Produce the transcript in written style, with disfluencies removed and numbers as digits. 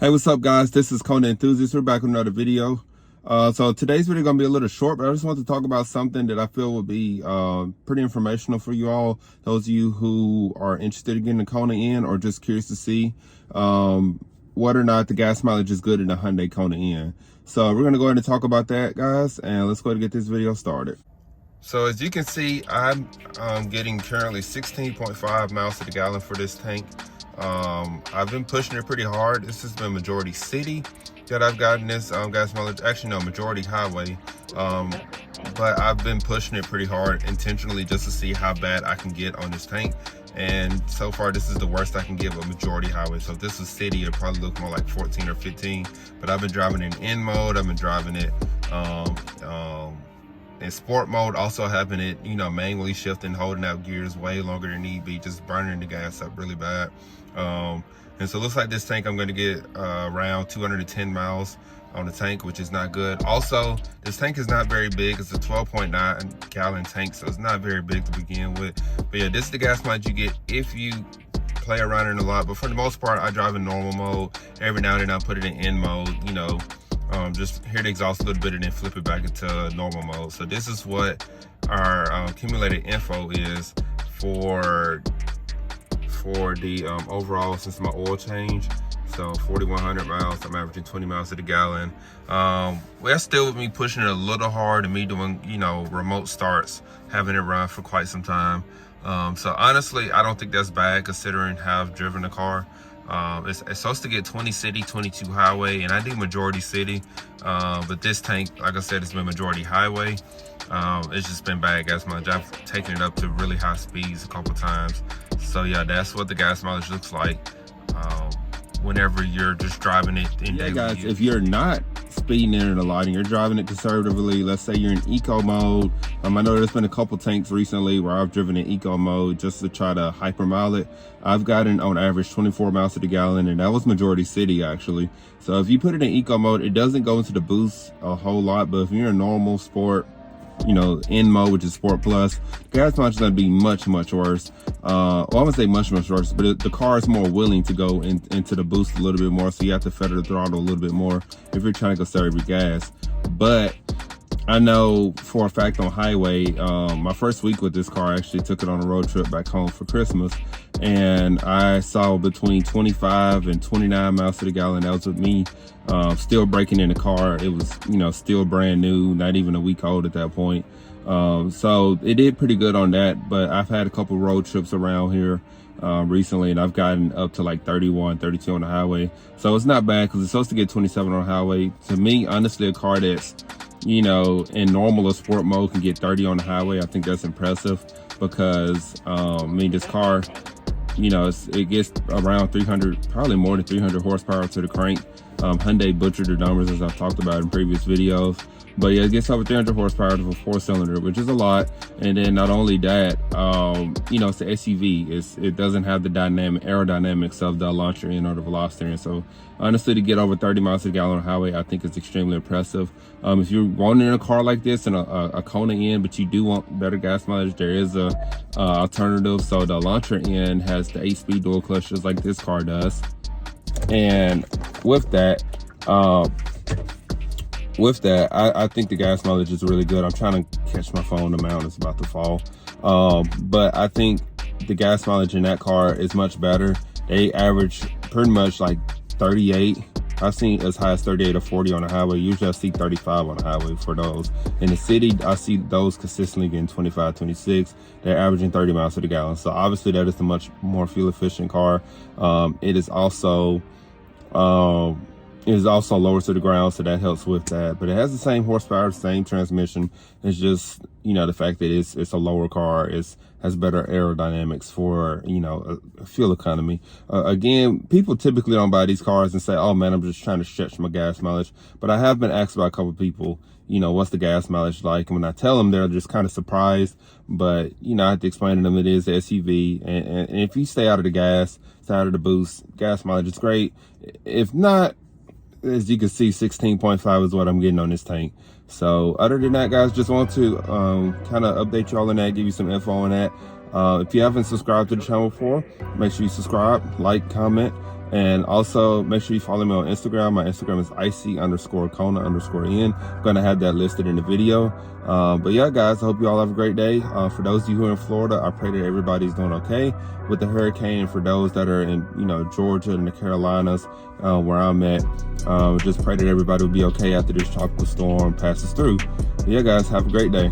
Hey, what's up, guys? This is Kona Enthusiast. We're back with another video. So today's video gonna be a little short, but I just want to talk about something that I feel would be pretty informational for you all. Those of you who are interested in getting a Kona N or just curious to see whether or not the gas mileage is good in the Hyundai Kona N. So we're gonna go ahead and talk about that, guys, and let's go ahead and get this video started. So as you can see, I'm getting currently 16.5 miles to the gallon for this tank. I've been pushing it pretty hard. This has been majority city that I've gotten this gas mileage. Actually, no, majority highway. But I've been pushing it pretty hard intentionally just to see how bad I can get on this tank. And so far, this is the worst I can give a majority highway. So if this was city, it'd probably look more like 14 or 15. But I've been driving in N mode. I've been driving it in sport mode, also having it, manually shifting, holding out gears way longer than need be, just burning the gas up really bad. And so it looks like this tank I'm going to get around 210 miles on the tank, which is not good. Also, this tank is not very big. It's a 12.9 gallon tank, so it's not very big to begin with. But yeah, this is the gas mileage you get if you play around in a lot. But for the most part, I drive in normal mode. Every now and then I put it in N mode, just hear the exhaust a little bit and then flip it back into normal mode. So this is what our accumulated info is for the overall since my oil change. So 4,100 miles, I'm averaging 20 miles to the gallon. Well, that's still with me pushing it a little hard and me doing, remote starts, having it run for quite some time. So honestly, I don't think that's bad considering how I've driven the car. It's supposed to get 20 city, 22 highway, and I do majority city. But this tank, like I said, it's been majority highway. It's just been bad gas mileage. I've taken it up to really high speeds a couple times. So yeah, that's what the gas mileage looks like whenever you're just driving it in daily guys, use. If you're not speeding in it a lot and you're driving it conservatively, let's say you're in eco mode. I know there's been a couple tanks recently where I've driven in eco mode just to try to hyper mile it. I've gotten on average 24 miles to the gallon, and that was majority city actually. So if you put it in eco mode, it doesn't go into the boost a whole lot, but if you're in normal sport, N mode, which is sport plus, gas mileage is going to be much worse. Well, I would say much worse, but the car is more willing to go into the boost a little bit more, so you have to feather the throttle a little bit more if you're trying to conserve your gas. But I know for a fact on highway, my first week with this car, I actually took it on a road trip back home for Christmas, and I saw between 25 and 29 miles to the gallon. That was with me still braking in the car. It was, still brand new, not even a week old at that point. So it did pretty good on that, but I've had a couple road trips around here recently, and I've gotten up to like 31, 32 on the highway. So it's not bad because it's supposed to get 27 on the highway. To me, honestly, a car that's in normal or sport mode can get 30 on the highway. I think that's impressive because this car, it gets around 300, probably more than 300 horsepower to the crank. Hyundai butchered the numbers as I've talked about in previous videos, but yeah, it gets over 300 horsepower to a 4-cylinder, which is a lot. And then not only that, it's the SUV. It doesn't have the aerodynamics of the launcher in or the Veloster. So honestly, to get over 30 miles to the gallon on the highway, I think it's extremely impressive. If you're wanting a car like this and a Kona N, but you do want better gas mileage, there is a alternative. So the launcher N has the 8-speed dual clutch just like this car does. And with that, I think the gas mileage is really good. I'm trying to catch my phone. The mount is about to fall. But I think the gas mileage in that car is much better. They average pretty much like 38. I've seen as high as 38 or 40 on the highway. Usually I see 35 on the highway for those. In the city, I see those consistently getting 25, 26. They're averaging 30 miles to the gallon. So obviously that is a much more fuel efficient car. It is also lower to the ground, so that helps with that. But it has the same horsepower, same transmission. It's just, the fact that it's a lower car, has better aerodynamics for, fuel economy. Again, people typically don't buy these cars and say, oh man, I'm just trying to stretch my gas mileage. But I have been asked by a couple of people, what's the gas mileage like? And when I tell them, they're just kind of surprised. But, I have to explain to them it is the SUV. And if you stay out of the gas, stay out of the boost, gas mileage is great. If not, as you can see, 16.5 is what I'm getting on this tank. So other than that, guys, just want to kind of update y'all on that, give you some info on that. If you haven't subscribed to the channel before, make sure you subscribe, like, comment, And also make sure you follow me on Instagram. My Instagram is icy_Kona_N. Gonna have that listed in the video. But yeah, guys, I hope you all have a great day. For those of you who are in Florida, I pray that everybody's doing okay with the hurricane. For those that are in, Georgia and the Carolinas, where I'm at, just pray that everybody will be okay after this tropical storm passes through. But yeah, guys, have a great day.